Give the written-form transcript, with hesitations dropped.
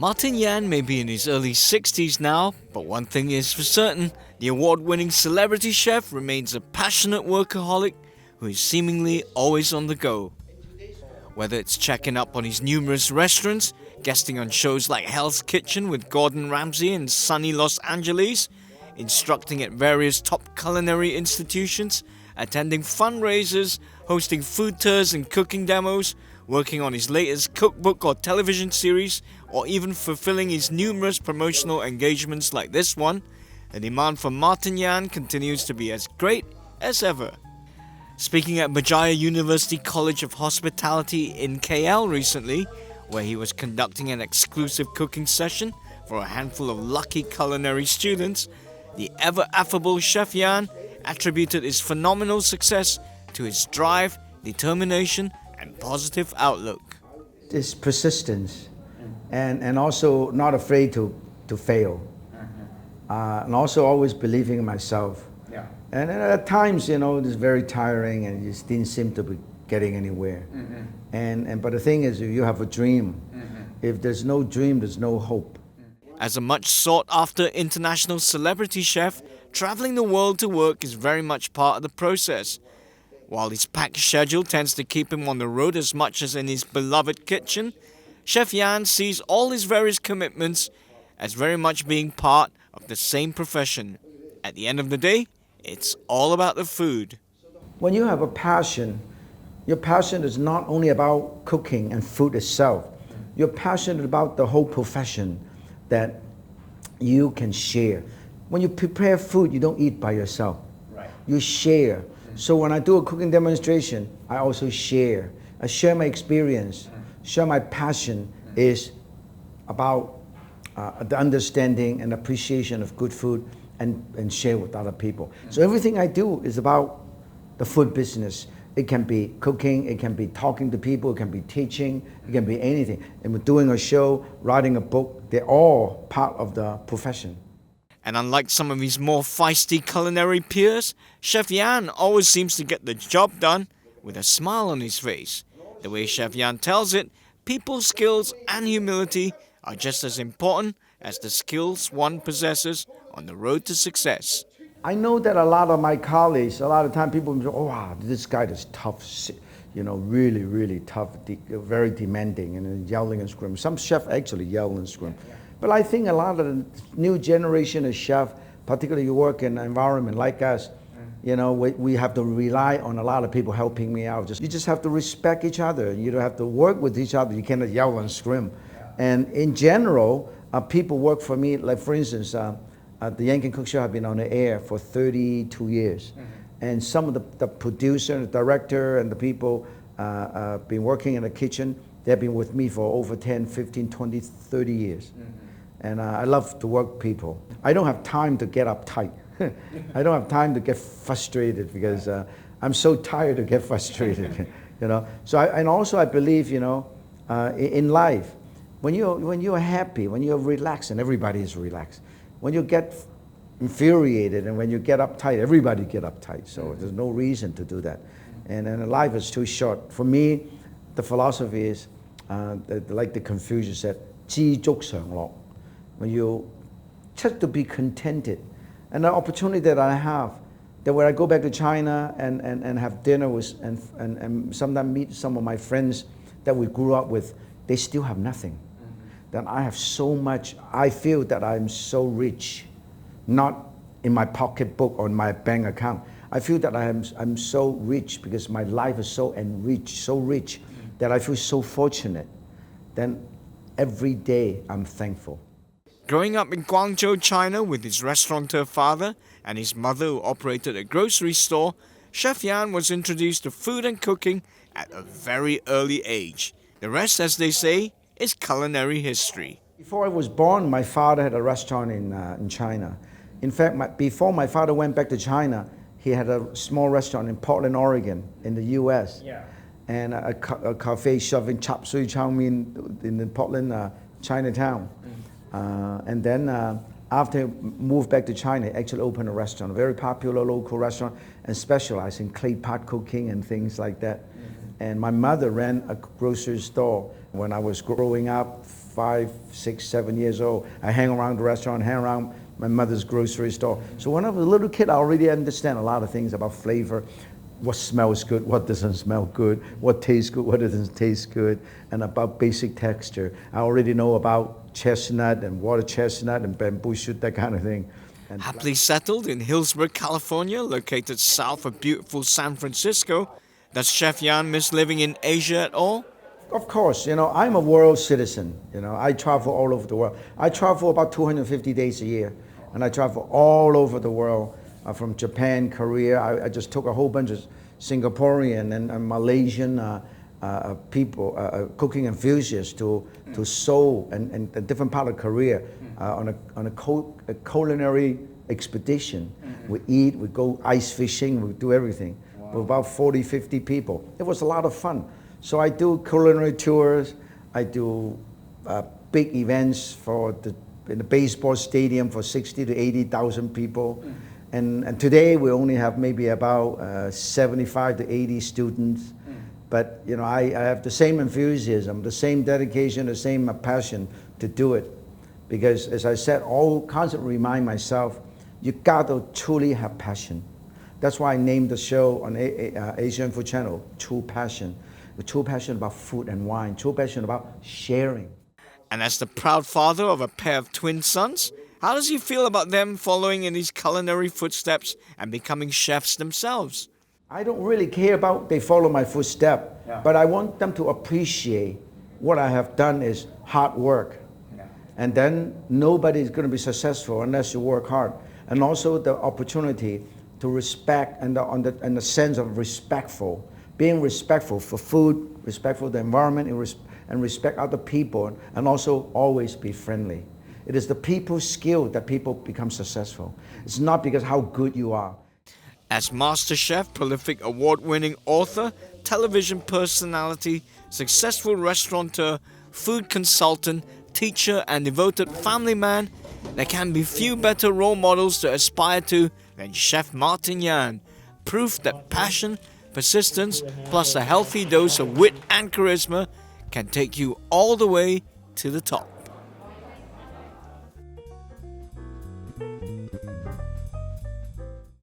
Martin Yan may be in his early 60s now, but one thing is for certain, the award-winning celebrity chef remains a passionate workaholic who is seemingly always on the go. Whether it's checking up on his numerous restaurants, guesting on shows like Hell's Kitchen with Gordon Ramsay in sunny Los Angeles, instructing at various top culinary institutions, attending fundraisers, hosting food tours and cooking demos, working on his latest cookbook or television series, or even fulfilling his numerous promotional engagements like this one, the demand for Martin Yan continues to be as great as ever. Speaking at Berjaya University College of Hospitality in KL recently, where he was conducting an exclusive cooking session for a handful of lucky culinary students, the ever-affable Chef Yan attributed his phenomenal success to his drive, determination, and positive outlook. It's persistence and also not afraid to fail. And also always believing in myself. Yeah. And at times, it's very tiring and you just didn't seem to be getting anywhere. But the thing is, you have a dream. If there's no dream, there's no hope. As a much sought-after international celebrity chef, traveling the world to work is very much part of the process. While his packed schedule tends to keep him on the road as much as in his beloved kitchen, Chef Yan sees all his various commitments as very much being part of the same profession. At the end of the day, it's all about the food. When you have a passion, your passion is not only about cooking and food itself. You're passionate about the whole profession that you can share. When you prepare food, you don't eat by yourself. Right. You share. So when I do a cooking demonstration, I also share. I share my experience, share my passion is about the understanding and appreciation of good food and share with other people. So everything I do is about the food business. It can be cooking, it can be talking to people, it can be teaching, it can be anything. And we're doing a show, writing a book, they're all part of the profession. And unlike some of his more feisty culinary peers, Chef Yan always seems to get the job done with a smile on his face. The way Chef Yan tells it, people skills and humility are just as important as the skills one possesses on the road to success. I know that a lot of my colleagues, a lot of time people say, oh wow, this guy is tough, really, really tough, very demanding and yelling and screaming. Some chefs actually yell and scream. But I think a lot of the new generation of chefs, particularly you work in an environment like us, we have to rely on a lot of people helping me out. You just have to respect each other. You don't have to work with each other. You cannot yell and scream. And in general, people work for me, like for instance, the Yankee Cook Show have been on the air for 32 years. And some of the producer, the director, and the people been working in the kitchen, they've been with me for over 10, 15, 20, 30 years. And I love to work people. I don't have time to get uptight. I don't have time to get frustrated because I'm so tired to get frustrated, So I believe, in life, when you're happy, when you're relaxed, and everybody is relaxed, when you get infuriated and when you get uptight, everybody get uptight. So there's no reason to do that. And life is too short. For me, the philosophy is, like the Confucius said, 知足常樂. When you just to be contented. And the opportunity that I have, that when I go back to China and have dinner with, and sometimes meet some of my friends that we grew up with, they still have nothing. Then I have so much, I feel that I'm so rich, not in my pocketbook or in my bank account. I feel that I'm so rich because my life is so enriched, so rich, that I feel so fortunate. Then every day I'm thankful. Growing up in Guangzhou, China with his restaurateur father and his mother who operated a grocery store, Chef Yan was introduced to food and cooking at a very early age. The rest, as they say, is culinary history. Before I was born, my father had a restaurant in China. In fact, before my father went back to China, he had a small restaurant in Portland, Oregon, in the U.S. Yeah. And a cafe serving chop suey chow mein in the Portland, Chinatown. And then after he moved back to China, he actually opened a restaurant, a very popular local restaurant, and specialized in clay pot cooking and things like that. And my mother ran a grocery store when I was growing up, 5, 6, 7 years old. I hang around the restaurant, hang around my mother's grocery store. So when I was a little kid, I already understand a lot of things about flavor, what smells good, what doesn't smell good, what tastes good, what doesn't taste good, and about basic texture. I already know about chestnut and water chestnut and bamboo shoot, that kind of thing. And Happily settled in Hillsborough, California, located south of beautiful San Francisco, does Chef Yan miss living in Asia at all? of course, I'm a world citizen. I travel all over the world. I travel about 250 days a year, and I travel all over the world, from Japan, Korea. I just took a whole bunch of Singaporean and Malaysian people, cooking enthusiasts to Seoul and a different part of Korea on a culinary expedition. We eat, we go ice fishing, we do everything. With about 40, 50 people. It was a lot of fun. So I do culinary tours. I do big events in the baseball stadium for 60 to 80,000 people. And today we only have maybe about 75 to 80 students. But I have the same enthusiasm, the same dedication, the same passion to do it. Because as I said, I constantly remind myself, you gotta truly have passion. That's why I named the show on Asian Food Channel, True Passion. The true passion about food and wine, true passion about sharing. And as the proud father of a pair of twin sons, how does he feel about them following in his culinary footsteps and becoming chefs themselves? I don't really care about they follow my footstep, but I want them to appreciate what I have done is hard work. And then nobody's going to be successful unless you work hard. And also the opportunity to respect and the sense of respectful, being respectful for food, respectful for the environment, and respect other people, and also always be friendly. It is the people's skill that people become successful. It's not because how good you are. As master chef, prolific award-winning author, television personality, successful restaurateur, food consultant, teacher, and devoted family man, there can be few better role models to aspire to than Chef Martin Yan. Proof that passion, persistence, plus a healthy dose of wit and charisma can take you all the way to the top.